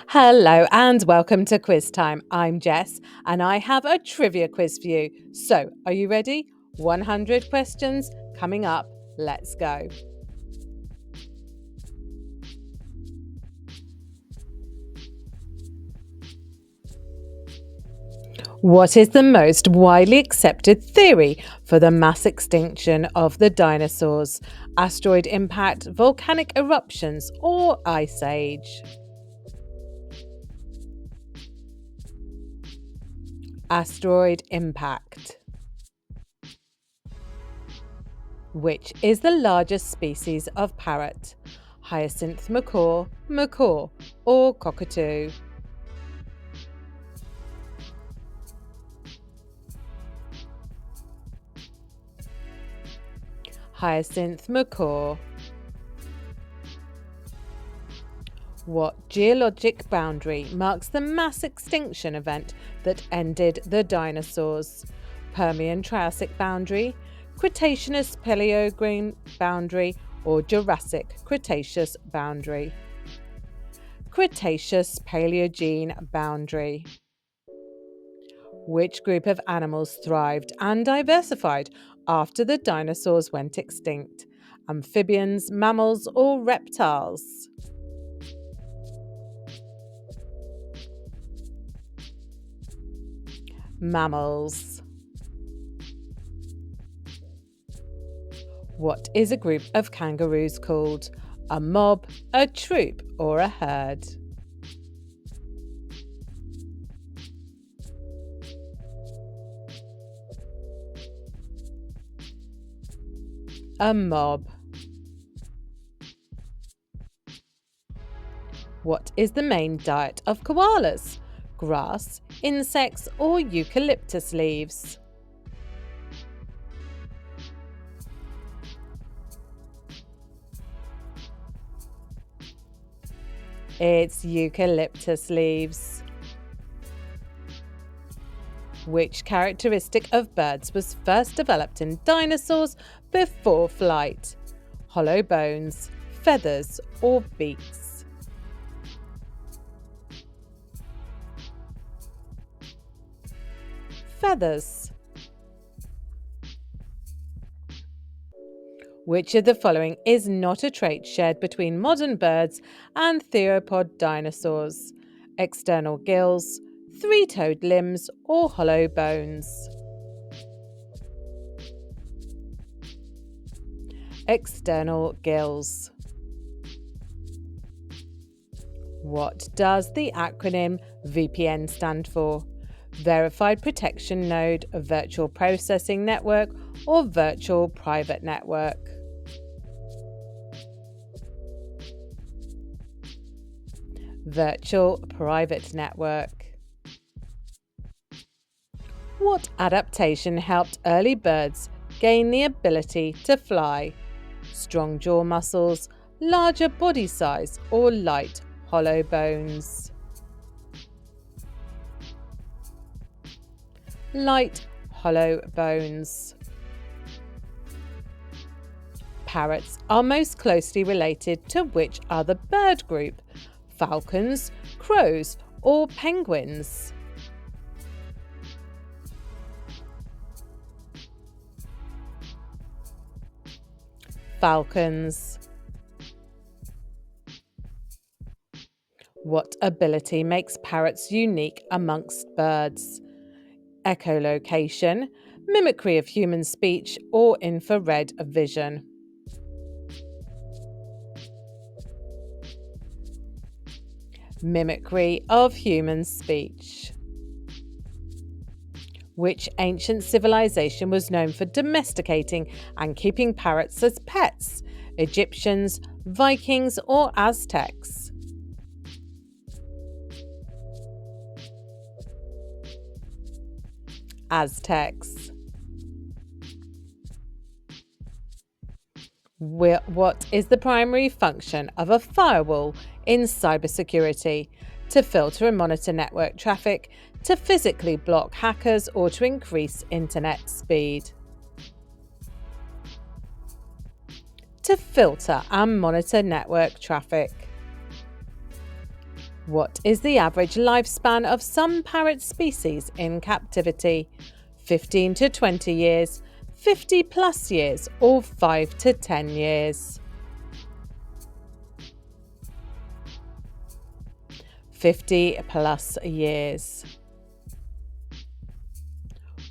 Hello and welcome to Quiz Time. I'm Jess and I have a trivia quiz for you. So, are you ready? 100 questions coming up. Let's go. What is the most widely accepted theory for the mass extinction of the dinosaurs? Asteroid impact, volcanic eruptions, or ice age? Asteroid impact. Which is the largest species of parrot? Hyacinth macaw, or cockatoo? Hyacinth macaw. What geologic boundary marks the mass extinction event that ended the dinosaurs? Permian-Triassic boundary, Cretaceous-Paleogene boundary, or Jurassic-Cretaceous boundary? Cretaceous-Paleogene boundary. Which group of animals thrived and diversified after the dinosaurs went extinct? Amphibians, mammals, or reptiles? Mammals. What is a group of kangaroos called? A mob, a troop, or a herd? A mob. What is the main diet of koalas? Grass, insects, or eucalyptus leaves? It's eucalyptus leaves. Which characteristic of birds was first developed in dinosaurs before flight? Hollow bones, feathers, or beaks? Feathers. Which of the following is not a trait shared between modern birds and theropod dinosaurs? External gills, three-toed limbs, or hollow bones? External gills. What does the acronym VPN stand for? Verified Protection Node, Virtual Processing Network, or Virtual Private Network? Virtual Private Network. What adaptation helped early birds gain the ability to fly? Strong jaw muscles, larger body size, or light, hollow bones? Light, hollow bones. Parrots are most closely related to which other bird group? Falcons, crows, or penguins? Falcons. What ability makes parrots unique amongst birds? Echolocation, mimicry of human speech, or infrared vision? Mimicry of human speech. Which ancient civilization was known for domesticating and keeping parrots as pets? Egyptians, Vikings, or Aztecs? Aztecs. What is the primary function of a firewall in cybersecurity? To filter and monitor network traffic, to physically block hackers, or to increase internet speed? To filter and monitor network traffic. What is the average lifespan of some parrot species in captivity? 15 to 20 years, 50 plus years, or 5 to 10 years? 50 plus years.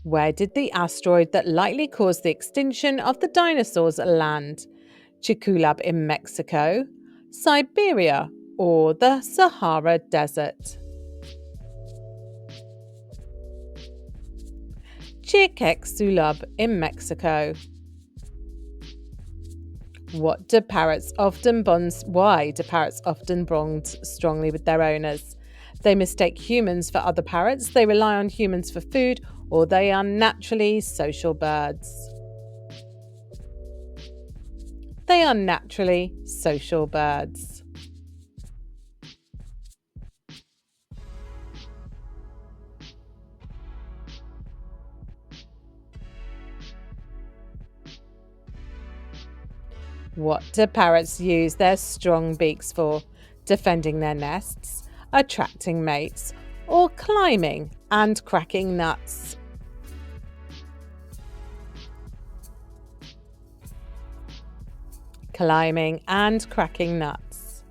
Where did the asteroid that likely caused the extinction of the dinosaurs land? Chicxulub in Mexico, Siberia, or the Sahara Desert? Chicxulub in Mexico. Why do parrots often bond strongly with their owners? They mistake humans for other parrots, they rely on humans for food, or they are naturally social birds. They are naturally social birds. What do parrots use their strong beaks for? Defending their nests, attracting mates, or climbing and cracking nuts? Climbing and cracking nuts.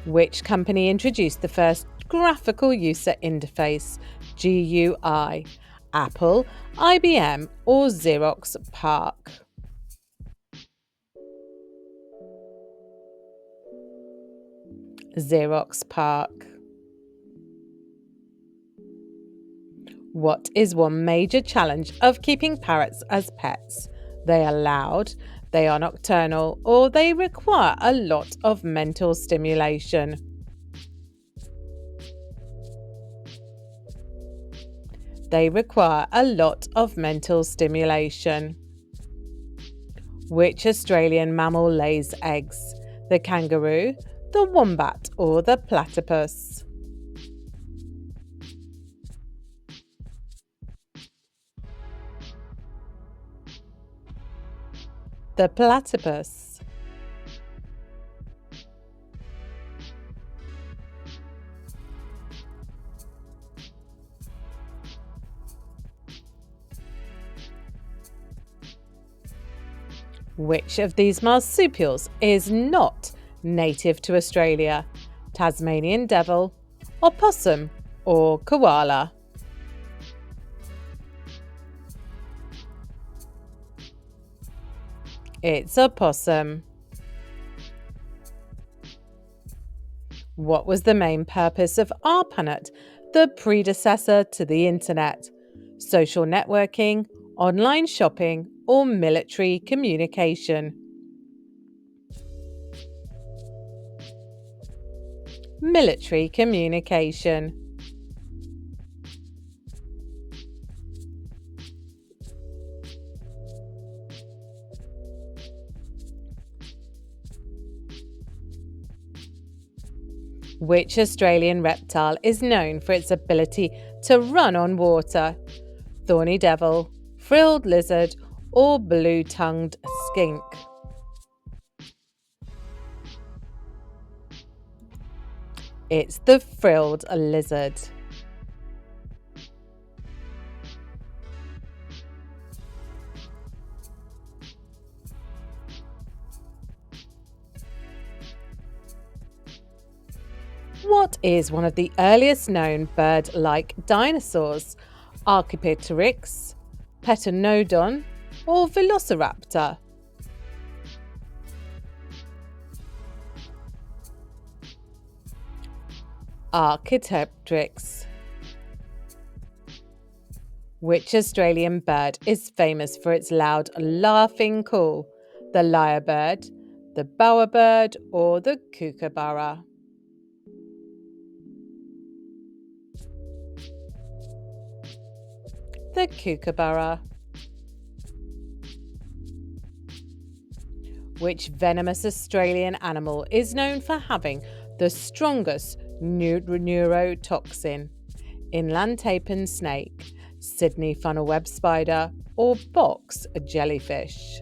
Which company introduced the first graphical user interface, GUI? Apple, IBM, or Xerox PARC? Xerox PARC. What is one major challenge of keeping parrots as pets? They are loud, they are nocturnal, or they require a lot of mental stimulation. They require a lot of mental stimulation. Which Australian mammal lays eggs? The kangaroo, the wombat, or the platypus? The platypus. Which of these marsupials is not native to Australia? Tasmanian devil, opossum, or koala? It's a possum. What was the main purpose of ARPANET, the predecessor to the internet? Social networking, online shopping, or military communication? Military communication. Which Australian reptile is known for its ability to run on water? Thorny devil, frilled lizard, or blue-tongued skink? It's the frilled lizard. What is one of the earliest known bird-like dinosaurs? Archaeopteryx, Pteranodon, or Velociraptor? Archaeopteryx. Which Australian bird is famous for its loud laughing call? The lyrebird, the bowerbird, or the kookaburra? The kookaburra. Which venomous Australian animal is known for having the strongest neurotoxin? Inland tapir snake, Sydney funnel web spider, or box jellyfish?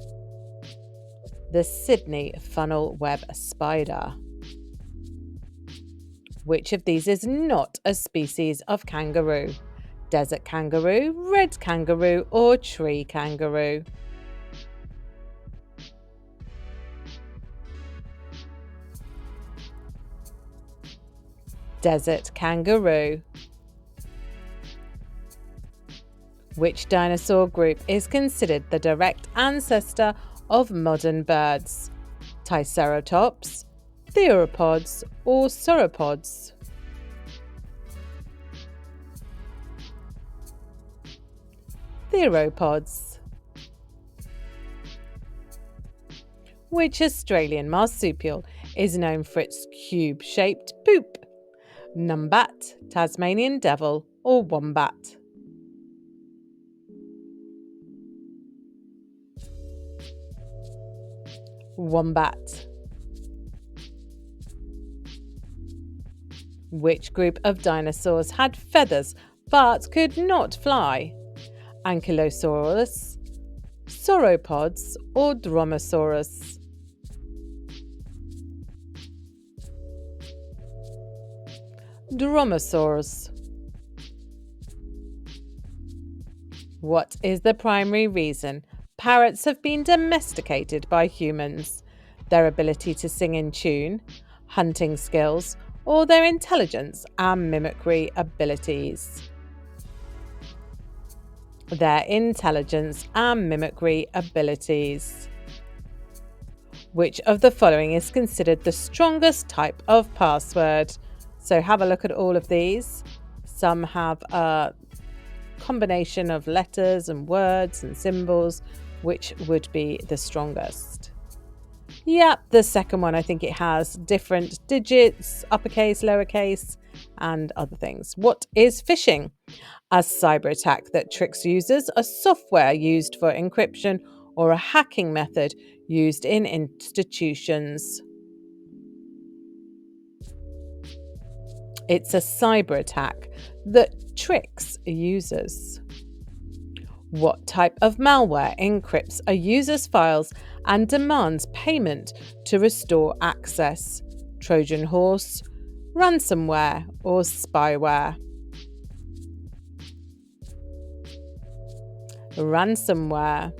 The Sydney funnel web spider. Which of these is not a species of kangaroo? Desert kangaroo, red kangaroo, or tree kangaroo? Desert kangaroo. Which dinosaur group is considered the direct ancestor of modern birds? Triceratops, theropods, or sauropods? Theropods. Which Australian marsupial is known for its cube-shaped poop? Numbat, Tasmanian devil, or wombat? Wombat. Which group of dinosaurs had feathers but could not fly? Ankylosaurus, sauropods, or dromaeosaurus? Dromaeosaurs. What is the primary reason parrots have been domesticated by humans? Their ability to sing in tune, hunting skills, or their intelligence and mimicry abilities? Their intelligence and mimicry abilities. Which of the following is considered the strongest type of password? So have a look at all of these. Some have a combination of letters and words and symbols. Which would be the strongest? Yep, the second one. I think it has different digits, uppercase, lowercase, and other things. What is phishing? A cyber attack that tricks users, a software used for encryption, or a hacking method used in institutions. It's a cyber attack that tricks users. What type of malware encrypts a user's files and demands payment to restore access? Trojan horse, ransomware, or spyware? Ransomware.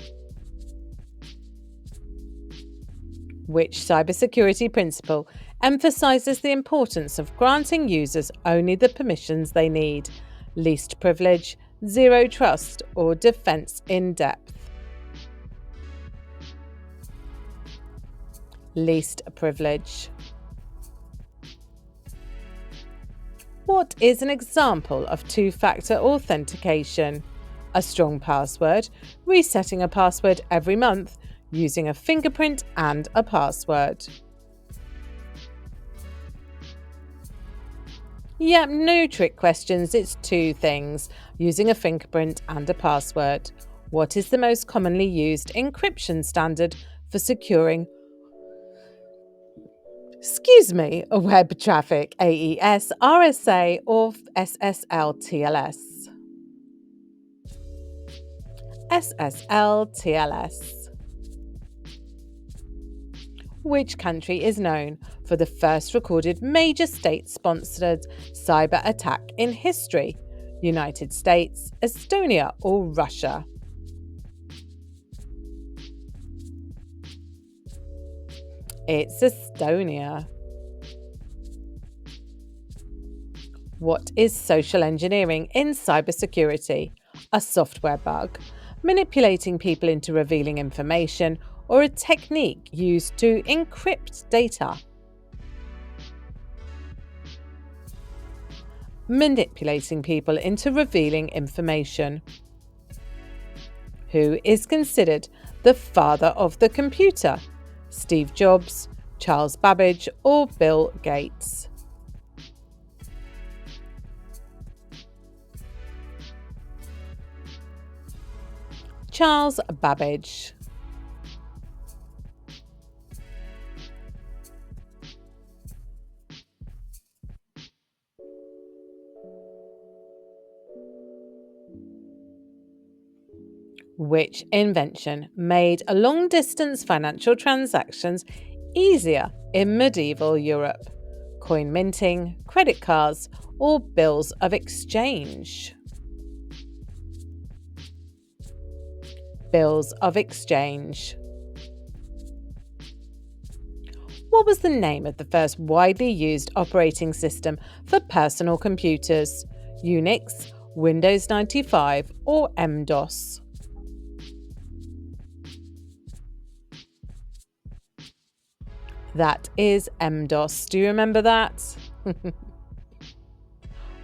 Which cybersecurity principle emphasizes the importance of granting users only the permissions they need? Least privilege, zero trust, or defense in depth? Least privilege. What is an example of two-factor authentication? A strong password, resetting a password every month, using a fingerprint and a password. Yep, no trick questions, it's two things, using a fingerprint and a password. What is the most commonly used encryption standard for securing web traffic? AES, RSA, or SSL/TLS? SSL/TLS. Which country is known for the first recorded major state-sponsored cyber attack in history? United States, Estonia, or Russia? It's Estonia. What is social engineering in cybersecurity? A software bug, manipulating people into revealing information, or a technique used to encrypt data? Manipulating people into revealing information. Who is considered the father of the computer? Steve Jobs, Charles Babbage, or Bill Gates? Charles Babbage. Which invention made long-distance financial transactions easier in medieval Europe? coin minting, credit cards, or bills of exchange? Bills of exchange. What was the name of the first widely used operating system for personal computers? Unix, Windows 95, or MS-DOS? That is MS-DOS. Do you remember that?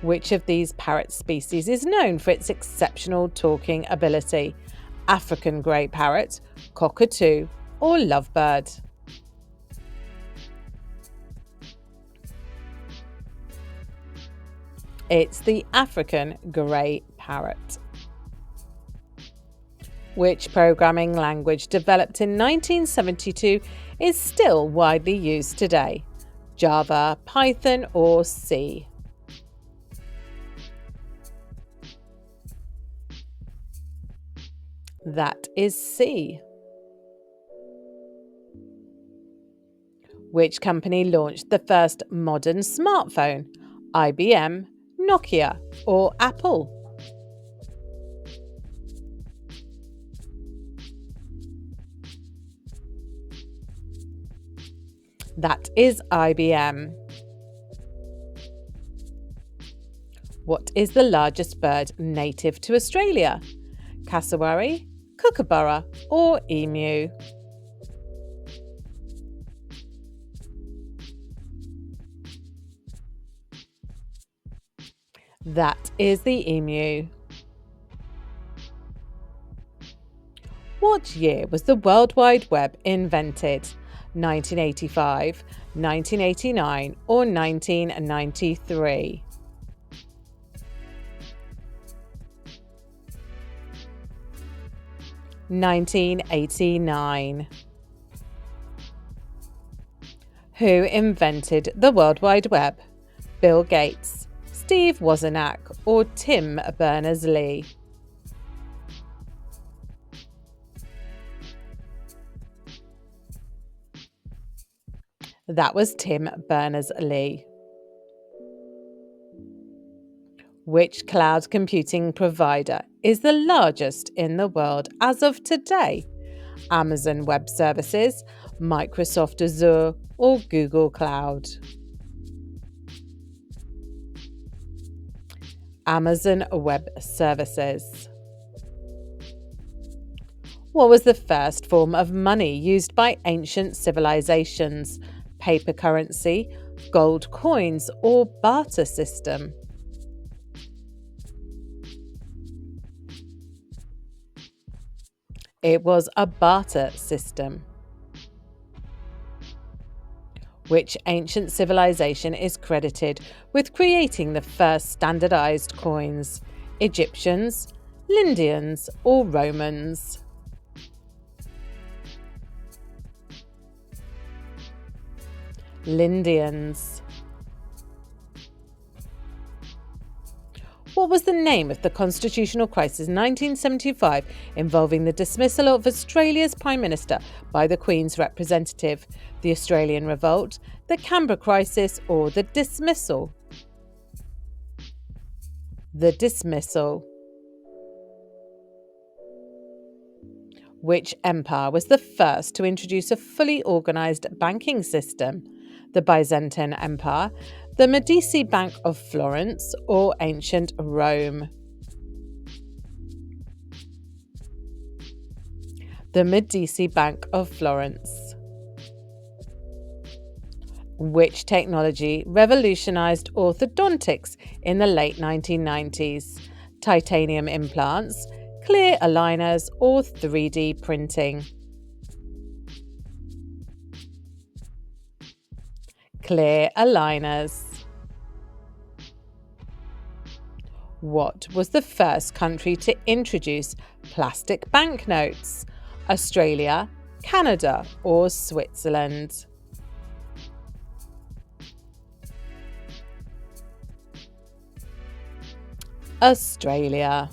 Which of these parrot species is known for its exceptional talking ability? African grey parrot, cockatoo, or lovebird? It's the African grey parrot. Which programming language developed in 1972 is still widely used today? Java, Python, or C? That is C. Which company launched the first modern smartphone? IBM, Nokia, or Apple? That is IBM. What is the largest bird native to Australia? Cassowary, kookaburra, or emu? That is the emu. What year was the World Wide Web invented? 1985, 1989, or 1993? (1989). Who invented the World Wide Web? Bill Gates, Steve Wozniak, or Tim Berners-Lee? That was Tim Berners-Lee. Which cloud computing provider is the largest in the world as of today? Amazon Web Services, Microsoft Azure, or Google Cloud? Amazon Web Services. What was the first form of money used by ancient civilizations? Paper currency, gold coins, or barter system? It was a barter system. Which ancient civilization is credited with creating the first standardized coins? Egyptians, Lydians, or Romans? Lydians. What was the name of the constitutional crisis in 1975 involving the dismissal of Australia's Prime Minister by the Queen's representative? The Australian Revolt, the Canberra Crisis, or the dismissal? The dismissal. Which empire was the first to introduce a fully organised banking system? The Byzantine Empire, the Medici Bank of Florence, or ancient Rome? The Medici Bank of Florence. Which technology revolutionized orthodontics in the late 1990s? Titanium implants, clear aligners, or 3D printing? Clear aligners. What was the first country to introduce plastic banknotes? Australia, Canada, or Switzerland? Australia.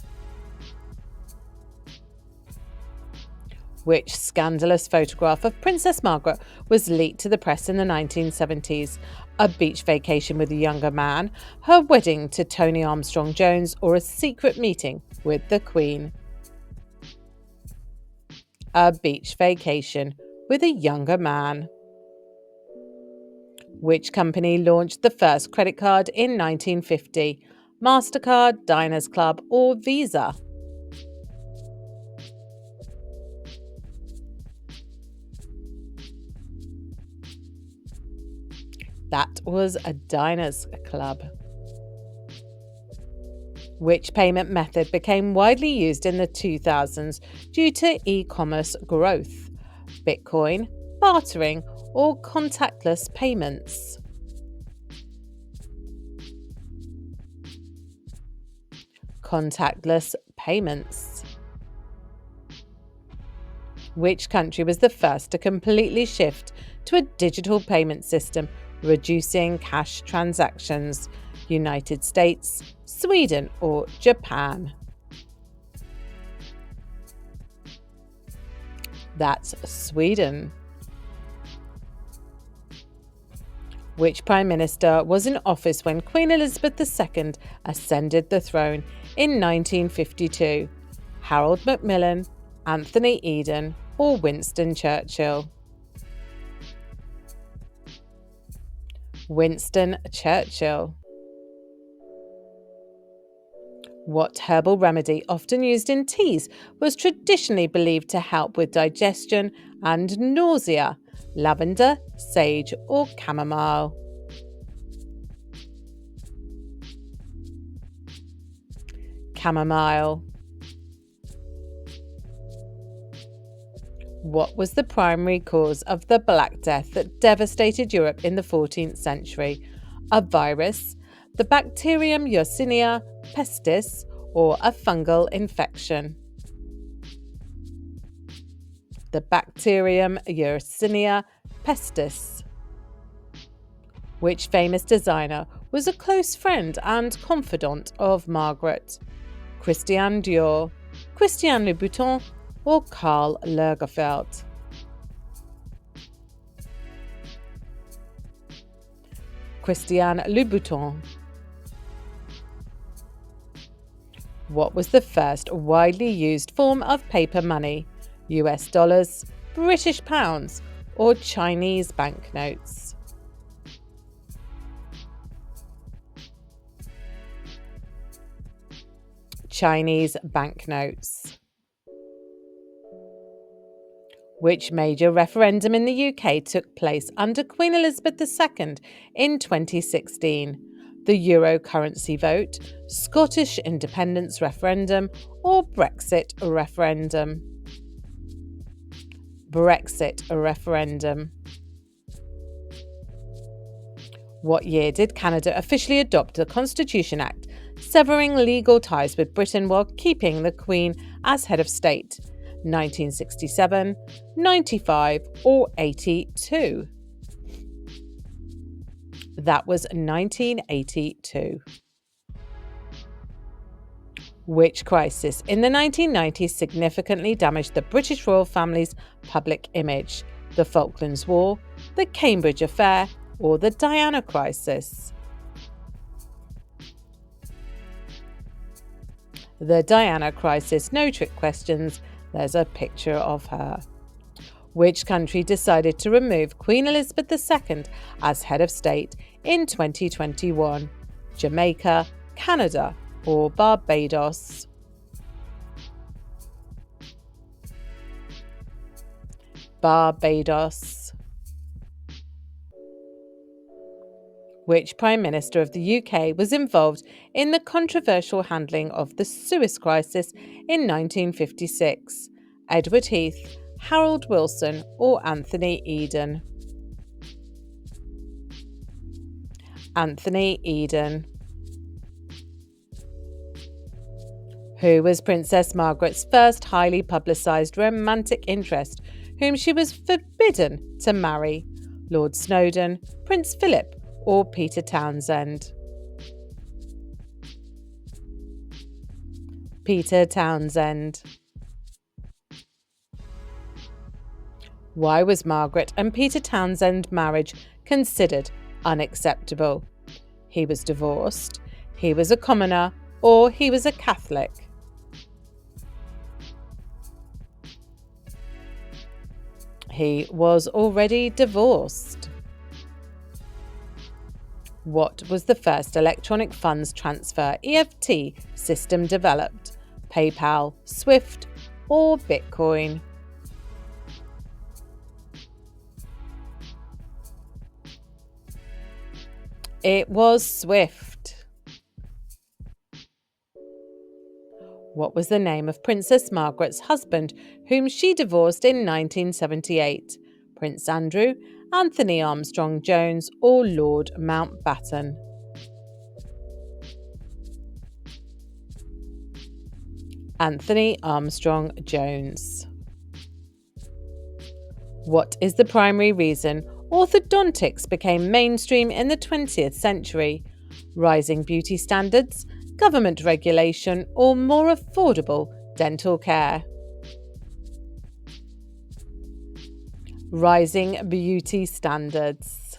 Which scandalous photograph of Princess Margaret was leaked to the press in the 1970s? A beach vacation with a younger man, her wedding to Tony Armstrong-Jones, or a secret meeting with the Queen? A beach vacation with a younger man. Which company launched the first credit card in 1950? MasterCard, Diners Club, or Visa? That was a Diners Club. Which payment method became widely used in the 2000s due to e-commerce growth? Bitcoin, bartering, or contactless payments? Contactless payments. Which country was the first to completely shift to a digital payment system, reducing cash transactions? United States, Sweden, or Japan? That's Sweden. Which Prime Minister was in office when Queen Elizabeth II ascended the throne in 1952? Harold Macmillan, Anthony Eden, or Winston Churchill? Winston Churchill. What herbal remedy, often used in teas, was traditionally believed to help with digestion and nausea? Lavender, sage, or chamomile? Chamomile. What was the primary cause of the Black Death that devastated Europe in the 14th century? A virus, the bacterium Yersinia pestis, or a fungal infection? The bacterium Yersinia pestis. Which famous designer was a close friend and confidant of Margaret? Christian Dior, Christian Louboutin, or Karl Lagerfeld? Christian Louboutin. What was the first widely used form of paper money? US dollars, British pounds, or Chinese banknotes? Chinese banknotes. Which major referendum in the UK took place under Queen Elizabeth II in 2016? The Euro currency vote, Scottish independence referendum, or Brexit referendum? Brexit referendum. What year did Canada officially adopt the Constitution Act, severing legal ties with Britain while keeping the Queen as head of state? 1967, 95, or 82? That was 1982. Which crisis in the 1990s significantly damaged the British royal family's public image? The Falklands War, the Cambridge Affair, or the Diana crisis? The Diana crisis. No trick questions. There's a picture of her. Which country decided to remove Queen Elizabeth II as head of state in 2021? Jamaica, Canada, or Barbados? Barbados. Which Prime Minister of the UK was involved in the controversial handling of the Suez Crisis in 1956? Edward Heath, Harold Wilson, or Anthony Eden? Anthony Eden. Who was Princess Margaret's first highly publicised romantic interest, whom she was forbidden to marry? Lord Snowdon, Prince Philip, or Peter Townsend? Peter Townsend. Why was Margaret and Peter Townsend's marriage considered unacceptable? He was divorced, he was a commoner, or he was a Catholic. He was already divorced. What was the first electronic funds transfer (EFT) system developed? PayPal, Swift, or Bitcoin? It was Swift. What was the name of Princess Margaret's husband, whom she divorced in 1978? Prince Andrew, Anthony Armstrong Jones, or Lord Mountbatten? Anthony Armstrong Jones. What is the primary reason orthodontics became mainstream in the 20th century? Rising beauty standards, government regulation, or more affordable dental care? Rising beauty standards.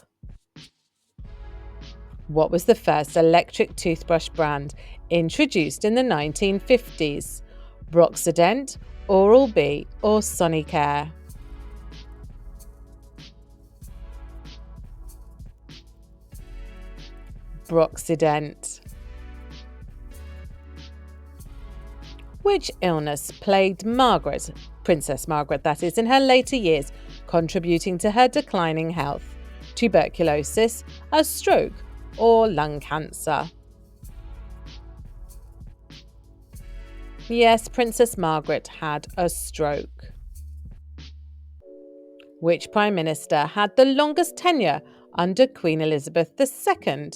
What was the first electric toothbrush brand introduced in the 1950s? Broxident, Oral-B, or Sonicare? Broxident. Which illness plagued Margaret, Princess Margaret that is, in her later years, contributing to her declining health? Tuberculosis, a stroke, or lung cancer? Yes, Princess Margaret had a stroke. Which Prime Minister had the longest tenure under Queen Elizabeth II?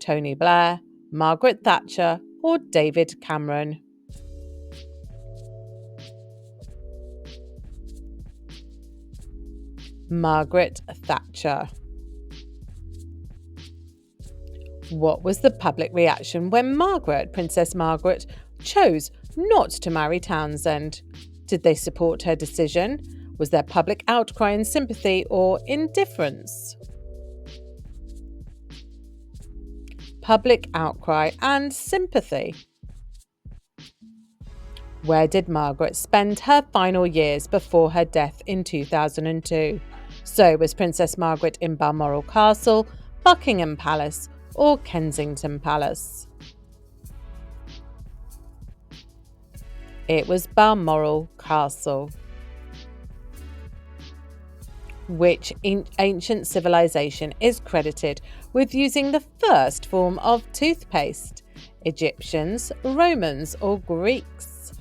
Tony Blair, Margaret Thatcher, or David Cameron? Margaret Thatcher. What was the public reaction when Margaret, Princess Margaret, chose not to marry Townsend? Did they support her decision? Was there public outcry and sympathy, or indifference? Public outcry and sympathy. Where did Margaret spend her final years before her death in 2002? So was Princess Margaret in Balmoral Castle, Buckingham Palace, or Kensington Palace? It was Balmoral Castle. Which ancient civilization is credited with using the first form of toothpaste? Egyptians, Romans, or Greeks?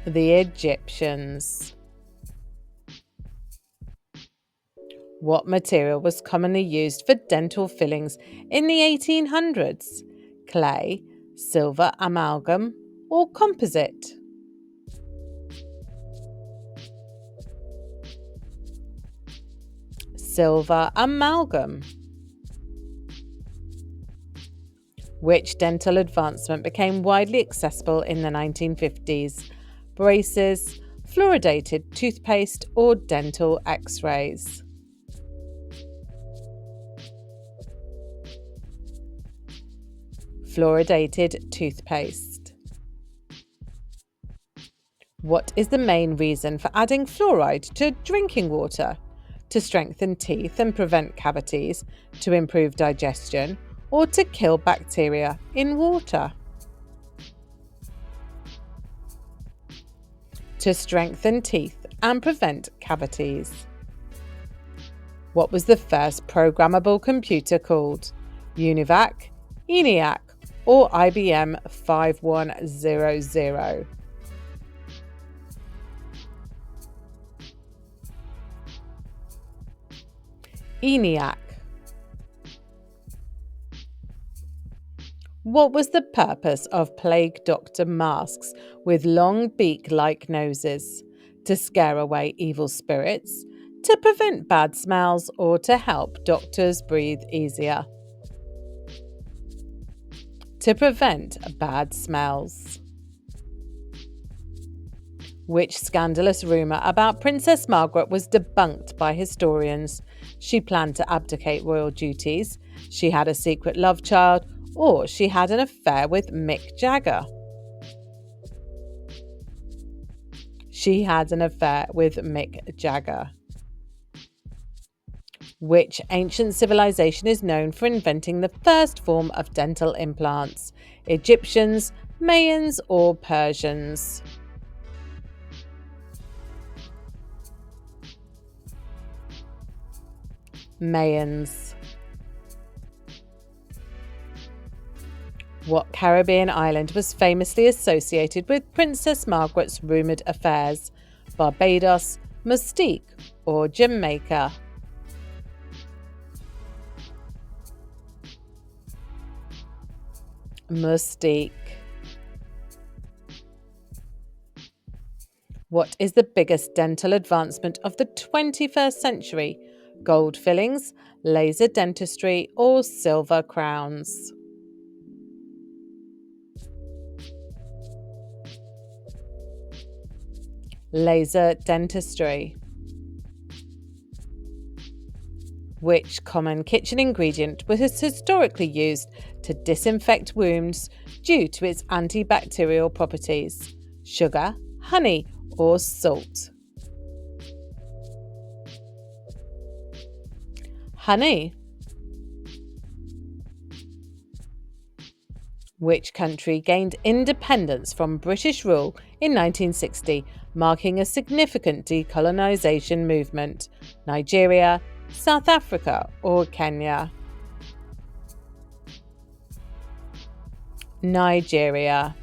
The Egyptians. What material was commonly used for dental fillings in the 1800s? Clay, silver amalgam, or composite? Silver amalgam. Which dental advancement became widely accessible in the 1950s? Braces, fluoridated toothpaste, or dental x-rays? Fluoridated toothpaste. What is the main reason for adding fluoride to drinking water? To strengthen teeth and prevent cavities, to improve digestion, or to kill bacteria in water? To strengthen teeth and prevent cavities. What was the first programmable computer called? UNIVAC, ENIAC, or IBM 5100? ENIAC. What was the purpose of plague doctor masks with long beak-like noses? To scare away evil spirits, to prevent bad smells, or to help doctors breathe easier? To prevent bad smells. Which scandalous rumour about Princess Margaret was debunked by historians? She planned to abdicate royal duties, she had a secret love child, or she had an affair with Mick Jagger. She had an affair with Mick Jagger. Which ancient civilization is known for inventing the first form of dental implants? Egyptians, Mayans, or Persians? Mayans. What Caribbean island was famously associated with Princess Margaret's rumoured affairs? Barbados, Mustique, or Jamaica? Mustique. What is the biggest dental advancement of the 21st century? Gold fillings, laser dentistry, or silver crowns? Laser dentistry. Which common kitchen ingredient was historically used to disinfect wounds due to its antibacterial properties? Sugar, honey, or salt? Honey. Which country gained independence from British rule in 1960, marking a significant decolonisation movement? Nigeria, South Africa, or Kenya? Nigeria.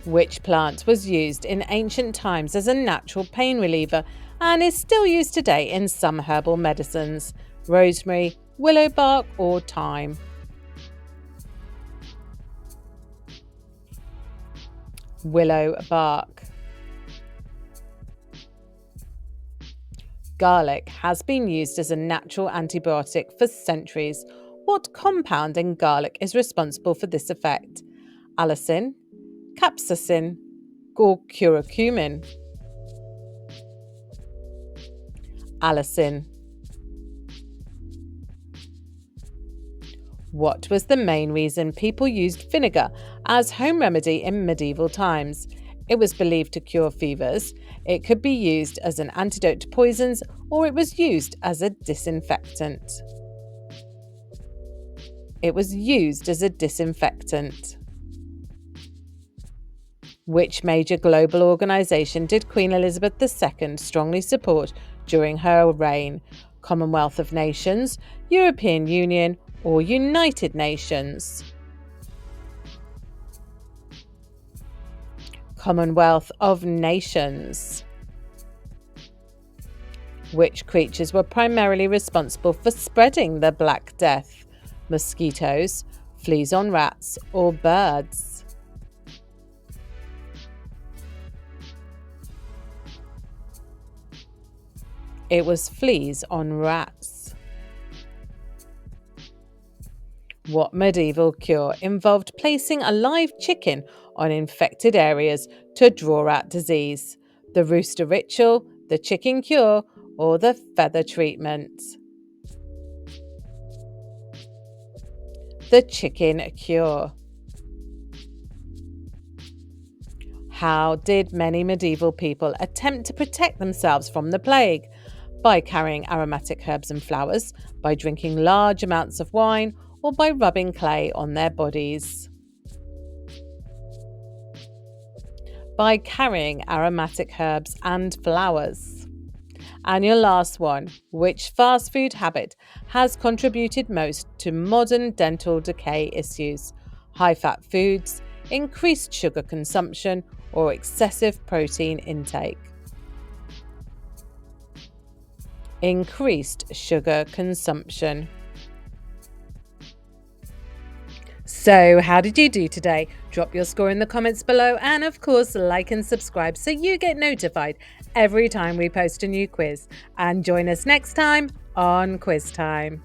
Which plant was used in ancient times as a natural pain reliever and is still used today in some herbal medicines? Rosemary, willow bark, or thyme? Willow bark. Garlic has been used as a natural antibiotic for centuries. What compound in garlic is responsible for this effect? Allicin, capsaicin, or curcumin? Allicin. What was the main reason people used vinegar as home remedy in medieval times? It was believed to cure fevers, it could be used as an antidote to poisons, or it was used as a disinfectant. It was used as a disinfectant. Which major global organisation did Queen Elizabeth II strongly support during her reign? Commonwealth of Nations, European Union, or United Nations? Commonwealth of Nations. Which creatures were primarily responsible for spreading the Black Death? Mosquitoes, fleas on rats, or birds? It was fleas on rats. What medieval cure involved placing a live chicken on infected areas to draw out disease? The rooster ritual, the chicken cure, or the feather treatment? The chicken cure. How did many medieval people attempt to protect themselves from the plague? By carrying aromatic herbs and flowers, by drinking large amounts of wine, or by rubbing clay on their bodies? By carrying aromatic herbs and flowers. And your last one, which fast food habit has contributed most to modern dental decay issues? High-fat foods, increased sugar consumption, or excessive protein intake? Increased sugar consumption. So, how did you do today? Drop your score in the comments below, and of course, like and subscribe so you get notified every time we post a new quiz. And join us next time on Quiz Time.